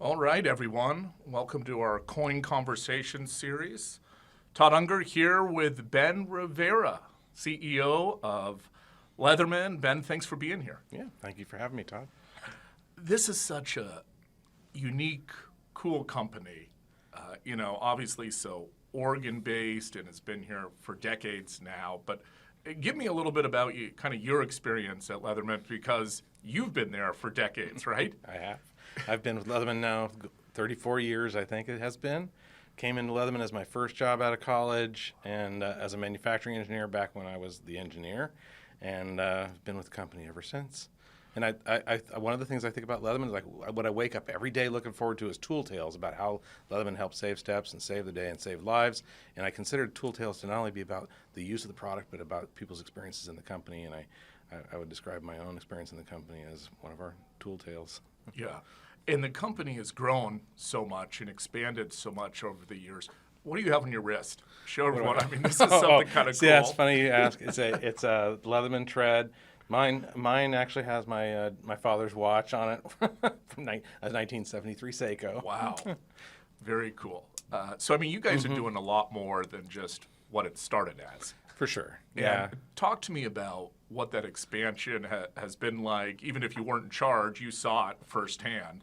All right, everyone. Welcome to our KOIN Conversation series. Todd Unger here with Ben Rivera, CEO of Leatherman. Ben, thanks for being here. Yeah, thank you for having me, Todd. This is such a unique, cool company. Obviously so Oregon-based and has been here for decades now. But give me a little bit about you, kind of your experience at Leatherman, because you've been there for decades, right? I have. I've been with Leatherman now 34 years, I think it has been. Came into Leatherman as my first job out of college and as a manufacturing engineer back when I was the engineer, and been with the company ever since. And I one of the things I think about Leatherman is like what I wake up every day looking forward to is tool tales about how Leatherman helps save steps and save the day and save lives. And I consider tool tales to not only be about the use of the product, but about people's experiences in the company. And I would describe my own experience in the company as one of our tool tales. Yeah. And the company has grown so much and expanded so much over the years. What do you have on your wrist? Show everyone. I mean, this is something kind of cool. Yeah, it's funny you ask. It's a Leatherman tread. Mine actually has my father's watch on it from a 1973 Seiko. Wow. Very cool. So, I mean, you guys are doing a lot more than just what it started as. For sure. Yeah. And talk to me about what that expansion has been like. Even if you weren't in charge, you saw it firsthand.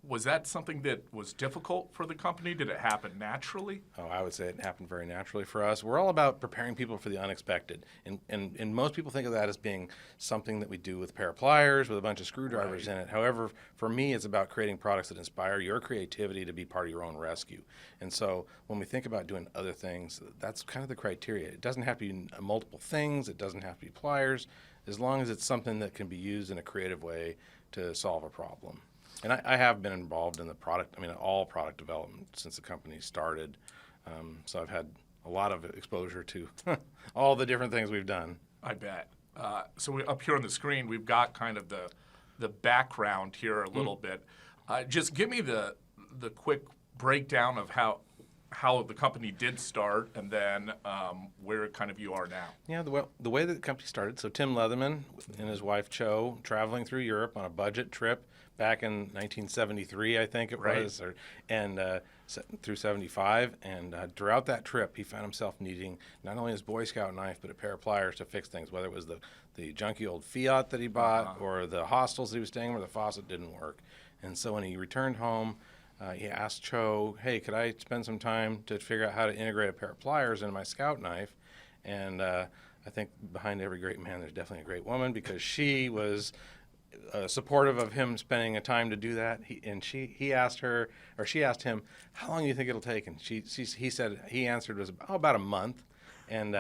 Was that something that was difficult for the company? Did it happen naturally? Oh, I would say it happened very naturally for us. We're all about preparing people for the unexpected. And most people think of that as being something that we do with a pair of pliers, with a bunch of screwdrivers in it. However, for me, it's about creating products that inspire your creativity to be part of your own rescue. And so when we think about doing other things, that's kind of the criteria. It doesn't have to be multiple things. It doesn't have to be pliers, as long as it's something that can be used in a creative way to solve a problem. And I have been involved in all product development since the company started. So I've had a lot of exposure to all the different things we've done. I bet. So up here on the screen, we've got kind of the background here a little bit. Just give me the quick breakdown of how the company did start and then where kind of you are now. Yeah, the way that the company started, so Tim Leatherman and his wife Cho traveling through Europe on a budget trip back in 1973, I think it was, through 75. And throughout that trip, he found himself needing not only his Boy Scout knife, but a pair of pliers to fix things, whether it was the junky old Fiat that he bought or the hostels he was staying where the faucet didn't work. And so when he returned home, he asked Cho, hey, could I spend some time to figure out how to integrate a pair of pliers into my Scout knife? And I think behind every great man, there's definitely a great woman, because she was supportive of him spending a time to do that. She asked him, how long do you think it'll take? And he answered was about a month. And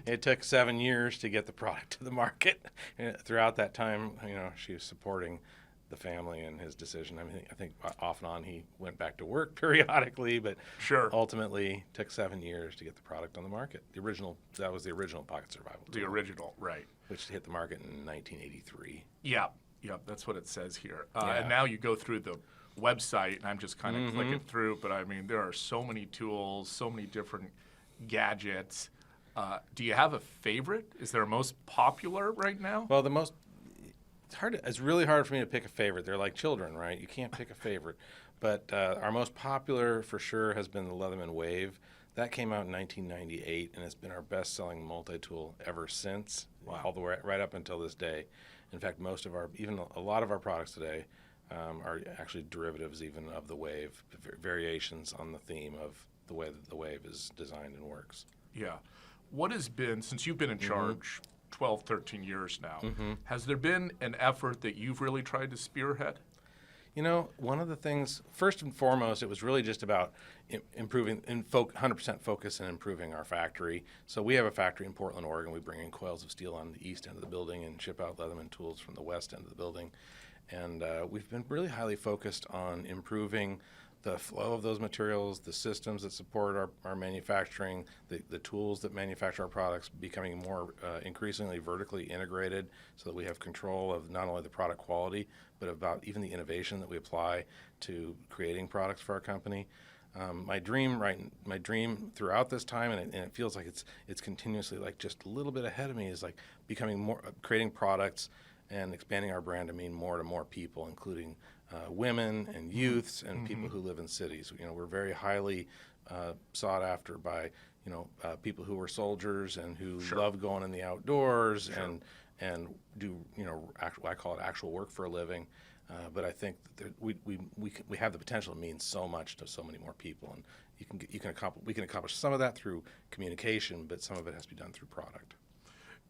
it took 7 years to get the product to the market. And throughout that time, she was supporting the family and his decision. I think off and on he went back to work periodically, but ultimately took 7 years to get the product on the market. That was the original Pocket Survival tool. The original, right. Which hit the market in 1983. Yeah, that's what it says here. And now you go through the website, and I'm just kind of clicking through, but I mean, there are so many tools, so many different gadgets. Do you have a favorite? Is there a most popular right now? Well, it's really hard for me to pick a favorite. They're like children, right? You can't pick a favorite. But our most popular for sure has been the Leatherman Wave. That came out in 1998, and it's been our best-selling multi-tool ever since, all the way right up until this day. In fact, even a lot of our products today are actually derivatives even of the Wave, variations on the theme of the way that the Wave is designed and works. Yeah. What has been, since you've been in charge 12, 13 years now, has there been an effort that you've really tried to spearhead? One of the things, first and foremost, it was really just about improving, 100% focus and improving our factory. So we have a factory in Portland, Oregon. We bring in coils of steel on the east end of the building and ship out Leatherman tools from the west end of the building. And we've been really highly focused on improving the flow of those materials, the systems that support our manufacturing, the tools that manufacture our products, becoming more increasingly vertically integrated so that we have control of not only the product quality, but about even the innovation that we apply to creating products for our company. My dream throughout this time, and it feels like it's continuously like just a little bit ahead of me, is like becoming more, creating products and expanding our brand to mean more to more people, including women and youths and people who live in cities. We're very highly sought after by people who are soldiers and who love going in the outdoors and do I call it actual work for a living. But I think that we have the potential to mean so much to so many more people, and we can accomplish some of that through communication, but some of it has to be done through product.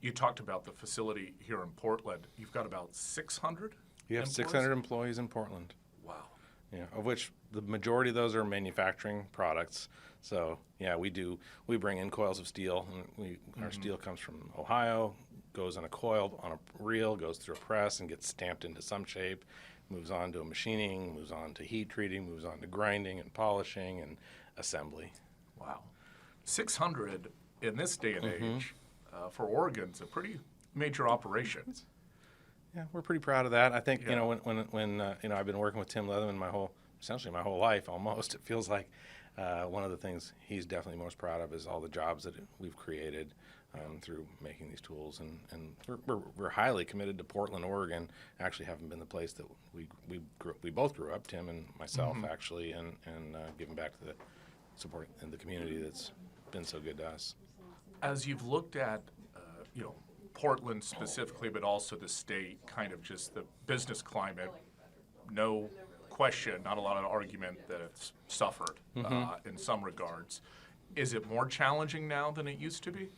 You talked about the facility here in Portland. You've got about 600. We have 600 employees in Portland. Wow. Yeah, of which the majority of those are manufacturing products. So yeah, we bring in coils of steel, and our steel comes from Ohio, goes on a coil on a reel, goes through a press, and gets stamped into some shape, moves on to a machining, moves on to heat treating, moves on to grinding and polishing and assembly. Wow. 600 in this day and age for Oregon's a pretty major operation. Yeah, we're pretty proud of that. I think when I've been working with Tim Leatherman essentially my whole life almost. It feels like one of the things he's definitely most proud of is all the jobs that we've created through making these tools, and we're highly committed to Portland, Oregon. Actually, haven't been the place that we both grew up, Tim and myself, actually, and giving back to the support in the community that's been so good to us. As you've looked at, Portland specifically, but also the state, kind of just the business climate, no question, not a lot of argument that it's suffered in some regards. Is it more challenging now than it used to be?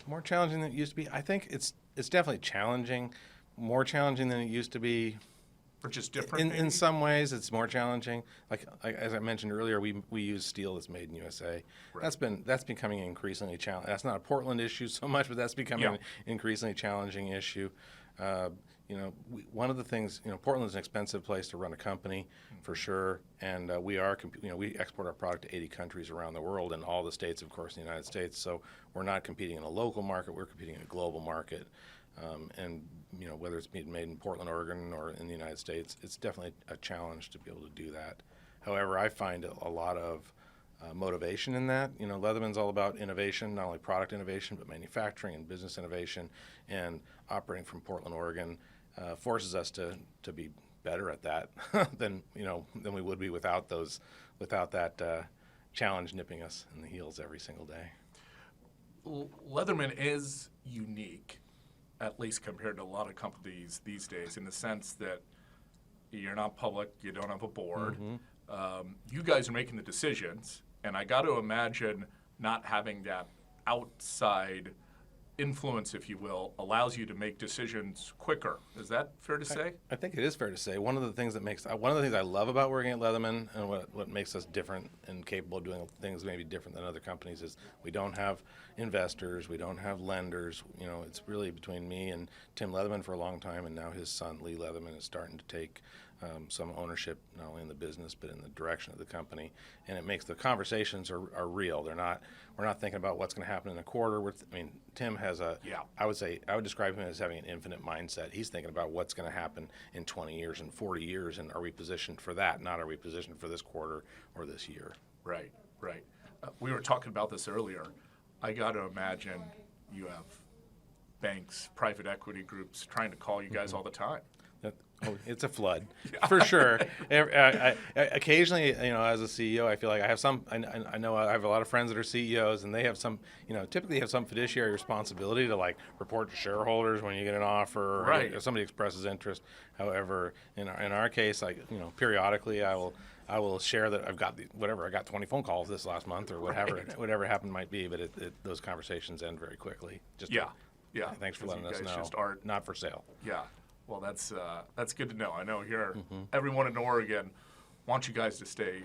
More challenging than it used to be? I think it's definitely challenging, more challenging than it used to be. Or just different? In some ways, it's more challenging. Like as I mentioned earlier, we use steel that's made in USA. Right. That's becoming increasingly challenging. That's not a Portland issue so much, but that's becoming an increasingly challenging issue. One of the things, Portland's an expensive place to run a company, for sure, and we export our product to 80 countries around the world, and all the states, of course, in the United States. So we're not competing in a local market; we're competing in a global market. And whether it's being made in Portland, Oregon, or in the United States, it's definitely a challenge to be able to do that. However, I find a lot of motivation in that. Leatherman's all about innovation, not only product innovation, but manufacturing and business innovation. And operating from Portland, Oregon, forces us to be better at that than we would be without that challenge nipping us in the heels every single day. Leatherman is unique, at least compared to a lot of companies these days, in the sense that you're not public, you don't have a board. You guys are making the decisions, and I got to imagine not having that outside influence, if you will, allows you to make decisions quicker. Is that fair to say? I think it is fair to say. One of the things I love about working at Leatherman, and what makes us different and capable of doing things maybe different than other companies, is we don't have investors, we don't have lenders. It's really between me and Tim Leatherman for a long time, and now his son Lee Leatherman is starting to take some ownership not only in the business but in the direction of the company, and it makes the conversations are real. We're not thinking about what's going to happen in a quarter. Tim has I would describe him as having an infinite mindset. He's thinking about what's going to happen in 20 years and 40 years, and are we positioned for that? Not are we positioned for this quarter or this year? Right. We were talking about this earlier. I got to imagine you have banks, private equity groups trying to call you guys all the time. It's a flood, for sure. Occasionally, as a CEO, I feel like I have some. I know I have a lot of friends that are CEOs, and they have some. Typically have some fiduciary responsibility to report to shareholders when you get an offer, or if somebody expresses interest. However, in our case, periodically, I will share that I've got I got 20 phone calls this last month, or whatever happened might be. But those conversations end very quickly. Thanks for letting us know. Not for sale. Yeah. Well, that's good to know. I know here, everyone in Oregon wants you guys to stay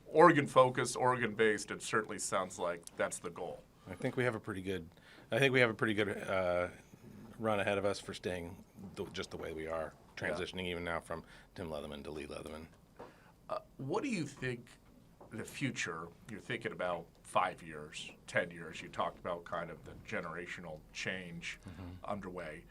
Oregon-focused, Oregon-based. It certainly sounds like that's the goal. I think we have a pretty good run ahead of us for staying just the way we are, transitioning even now from Tim Leatherman to Lee Leatherman. What do you think the future? You're thinking about 5 years, 10 years. You talked about kind of the generational change underway.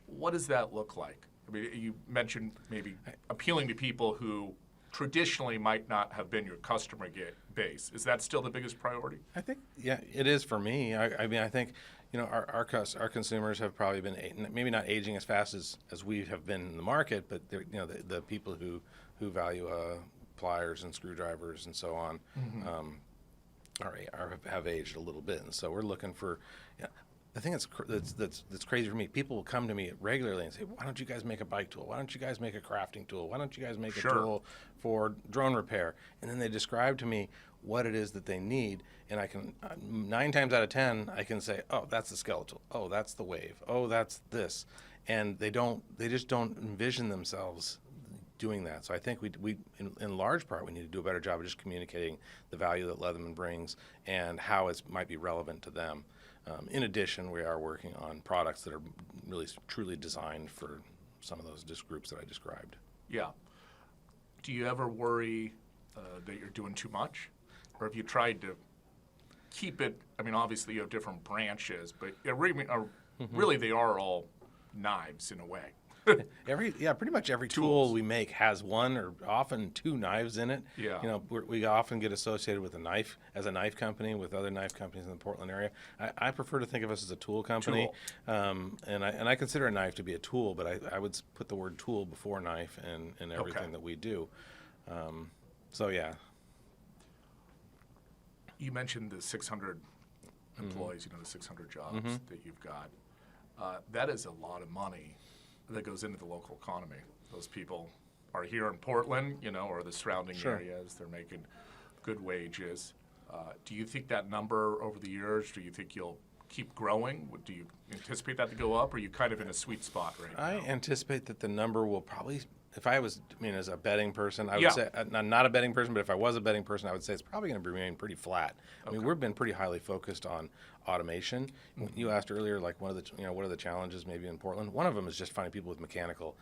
What does that look like? You mentioned maybe appealing to people who traditionally might not have been your customer base. Is that still the biggest priority? I think, it is for me. I think, our consumers have probably been maybe not aging as fast as we have been in the market, but they're, the people who value pliers and screwdrivers and so on have aged a little bit, and so we're looking for. The thing that's crazy for me, people will come to me regularly and say, "Why don't you guys make a bike tool? Why don't you guys make a crafting tool? Why don't you guys make a tool for drone repair?" And then they describe to me what it is that they need, and I can 9 times out of 10 I can say, "Oh, that's the skeletal. Oh, that's the wave. Oh, that's this," and they just don't envision themselves doing that. So I think we in large part we need to do a better job of just communicating the value that Leatherman brings and how it might be relevant to them. In addition, we are working on products that are really truly designed for some of those groups that I described. Yeah. Do you ever worry that you're doing too much? Or have you tried to keep it, I mean, obviously you have different branches, but really they are all knives in a way. Pretty much every tool we make has one or often 2 knives in it. Yeah. We often get associated with a knife as a knife company with other knife companies in the Portland area. I prefer to think of us as a tool company, and I consider a knife to be a tool, but I would put the word tool before knife in everything that we do. So yeah. You mentioned the 600 employees, the 600 jobs that you've got. That is a lot of money that goes into the local economy. Those people are here in Portland, or the surrounding areas. They're making good wages. Do you think that number over the years, do you think you'll keep growing? Do you anticipate that to go up, or are you kind of in a sweet spot right now? I anticipate that the number will probably, if I was, as a betting person, I would say, I'm not a betting person, but if I was a betting person, I would say it's probably going to remain pretty flat. I mean, we've been pretty highly focused on automation. You asked earlier, like, what are the challenges maybe in Portland? One of them is just finding people with mechanical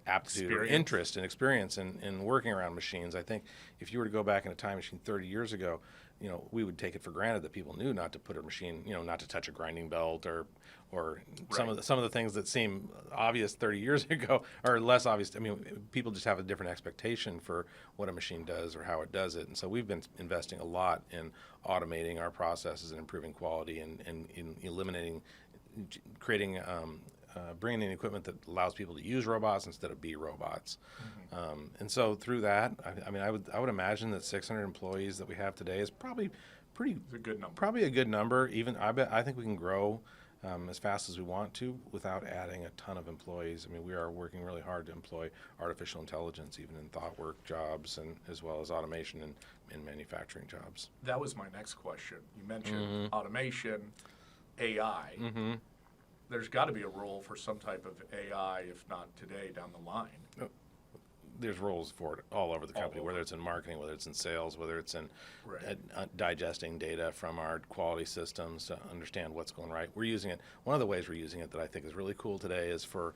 aptitude or interest and experience in working around machines. I think if you were to go back in a time machine 30 years ago, we would take it for granted that people knew not to put a machine, not to touch a grinding belt or some of the things that seem obvious 30 years ago are less obvious. I mean, people just have a different expectation for what a machine does or how it does it. And so we've been investing a lot in automating our processes and improving quality and in eliminating, creating, bringing in equipment that allows people to use robots instead of be robots. And so through that, I would imagine that 600 employees that we have today is probably a good number. Probably a good number. Even I think we can grow as fast as we want to without adding a ton of employees. I mean, we are working really hard to employ artificial intelligence even in thought work jobs and as well as automation in manufacturing jobs. That was my next question. You mentioned automation, AI. There's got to be a role for some type of AI, if not today, down the line. There's roles for it all over the company, whether it's in marketing, whether it's in sales, whether it's in digesting data from our quality systems to understand what's going right. We're using it. One of the ways we're using it that I think is really cool today is for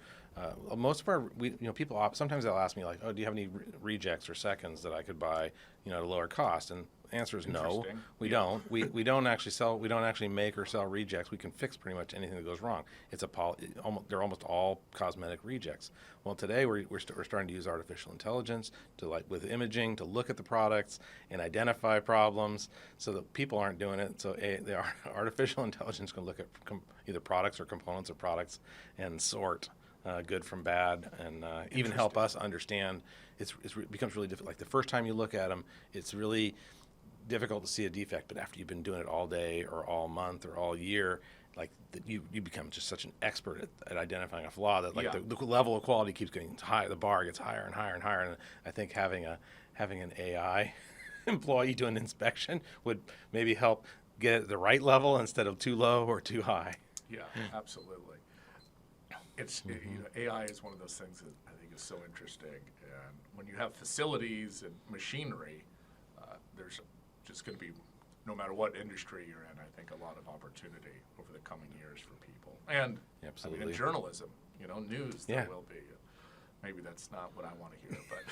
most of our, people sometimes they'll ask me like, "Oh, do you have any rejects or seconds that I could buy, at a lower cost?" And the answer is no, we don't. We don't actually make or sell rejects. We can fix pretty much anything that goes wrong. They're almost all cosmetic rejects. Well, today we're starting to use artificial intelligence to with imaging to look at the products and identify problems so that people aren't doing it. So the artificial intelligence can look at either products or components of products and sort good from bad, and even help us understand. It becomes really difficult. Like the first time you look at them, it's really difficult to see a defect, but after you've been doing it all day or all month or all year, you become just such an expert at identifying a flaw that the level of quality keeps getting high. The bar gets higher and higher and higher. And I think having an AI employee do an inspection would maybe help get it at the right level instead of too low or too high. Yeah, absolutely. It's AI is one of those things that I think is so interesting. And when you have facilities and machinery, there's just going to be, no matter what industry you're in, I think a lot of opportunity over the coming years for people. And in journalism, news, there will be. Maybe that's not what I want to hear, but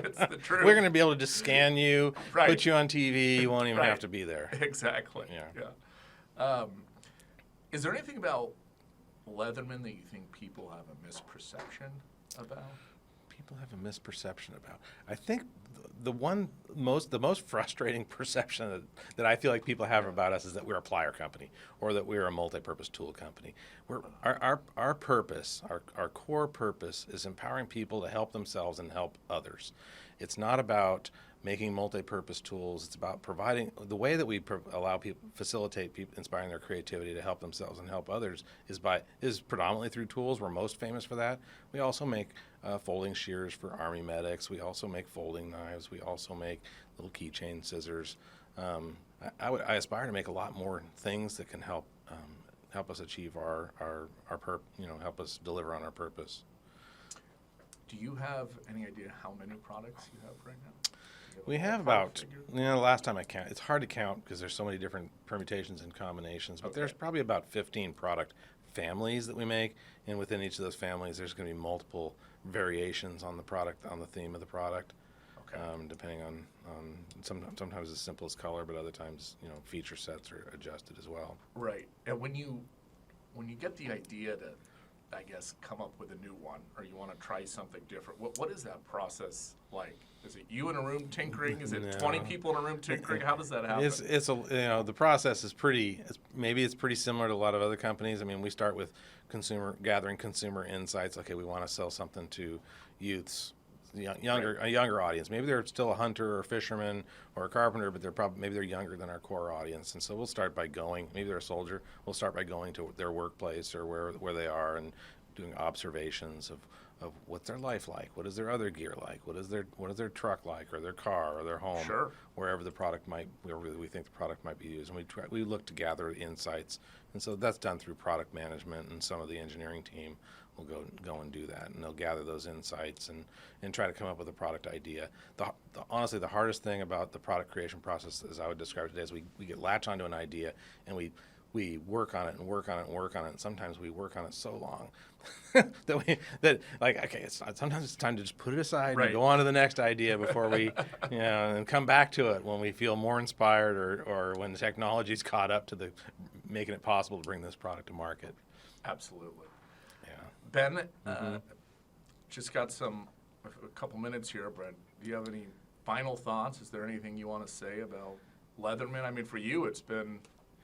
it's the truth. We're going to be able to just scan you, put you on TV. You won't even have to be there. Exactly. Yeah. Is there anything about Leatherman that you think people have a misperception about? people have a misperception about. I think the most frustrating perception that I feel like people have about us is that we're a plier company or that we're a multi-purpose tool company. Our purpose, our core purpose, is empowering people to help themselves and help others. It's not about making multi-purpose tools. It's about providing the way that we allow people, facilitate people, inspiring their creativity to help themselves and help others is predominantly through tools. We're most famous for that. We also make folding shears for Army medics. We also make folding knives. We also make little keychain scissors. I aspire to make a lot more things that can help us achieve help us deliver on our purpose. Do you have any idea how many products you have right now? We have about, last time I counted, it's hard to count because there's so many different permutations and combinations, but there's probably about 15 product families that we make, and within each of those families there's going to be multiple variations on the product, on the theme of the product, depending on sometimes as simple as color, but other times, feature sets are adjusted as well. Right. And when you get the idea to, I guess, come up with a new one, or you want to try something different, what is that process like? Is it you in a room tinkering? Is it 20 people in a room tinkering? How does that happen? The process is pretty similar to a lot of other companies. I mean, we start with gathering consumer insights. Okay, we want to sell something to youths, a younger audience. Maybe they're still a hunter or a fisherman or a carpenter, but maybe they're younger than our core audience. And so we'll start by maybe they're a soldier. We'll start by going to their workplace or where they are and doing observations of what's their life like, what is their other gear like, what is their truck like, or their car, or their home, wherever we think the product might be used, and we look to gather insights, and so that's done through product management, and some of the engineering team will go and do that, and they'll gather those insights and try to come up with a product idea. Honestly, the hardest thing about the product creation process, as I would describe it today, is we get latch onto an idea and we work on it and work on it and work on it. And sometimes we work on it so long sometimes it's time to just put it aside and go on to the next idea before we, and come back to it when we feel more inspired or when the technology's caught up to making it possible to bring this product to market. Absolutely. Yeah. Ben, just got a couple minutes here, Brent. Do you have any final thoughts? Is there anything you want to say about Leatherman? I mean, for you, it's been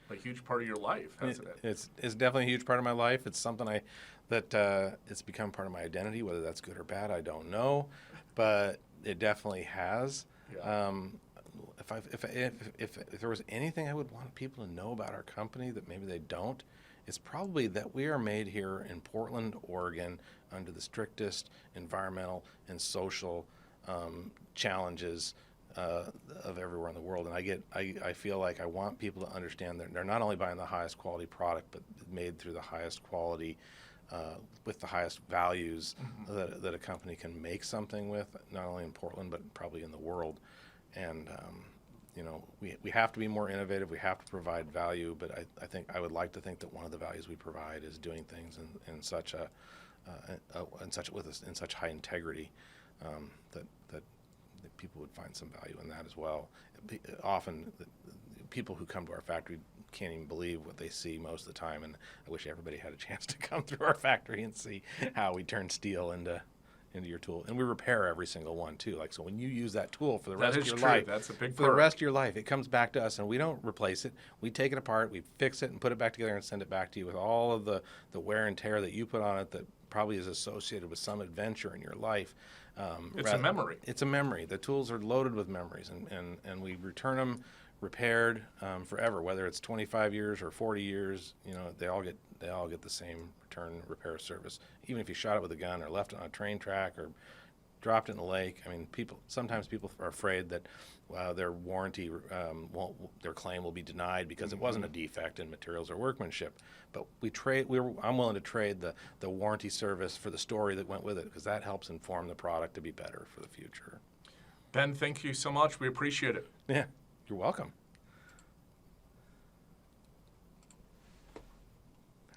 a huge part of your life, hasn't it? It's definitely a huge part of my life. It's something it's become part of my identity. Whether that's good or bad, I don't know, but it definitely has. Yeah. If there was anything I would want people to know about our company that maybe they don't, it's probably that we are made here in Portland, Oregon, under the strictest environmental and social challenges of everywhere in the world. And I feel like I want people to understand that they're not only buying the highest quality product, but made through the highest quality, with the highest values that a company can make something with, not only in Portland, but probably in the world. And, we have to be more innovative. We have to provide value, but I would like to think that one of the values we provide is doing things in such high integrity, that people would find some value in that as well. Often, people who come to our factory can't even believe what they see most of the time, and I wish everybody had a chance to come through our factory and see how we turn steel into your tool. And we repair every single one too. So when you use that tool for the rest of your life, that's a big for the rest of your life, it comes back to us, and we don't replace it. We take it apart, we fix it, and put it back together and send it back to you with all of the wear and tear that you put on it that probably is associated with some adventure in your life. It's a memory. It's a memory. The tools are loaded with memories, and we return them repaired forever. Whether it's 25 years or 40 years, they all get the same repair service. Even if you shot it with a gun or left it on a train track or dropped it in the lake. I mean, sometimes people are afraid that their warranty their claim will be denied because it wasn't a defect in materials or workmanship. But I'm willing to trade the warranty service for the story that went with it, because that helps inform the product to be better for the future. Ben, thank you so much. We appreciate it. Yeah, you're welcome.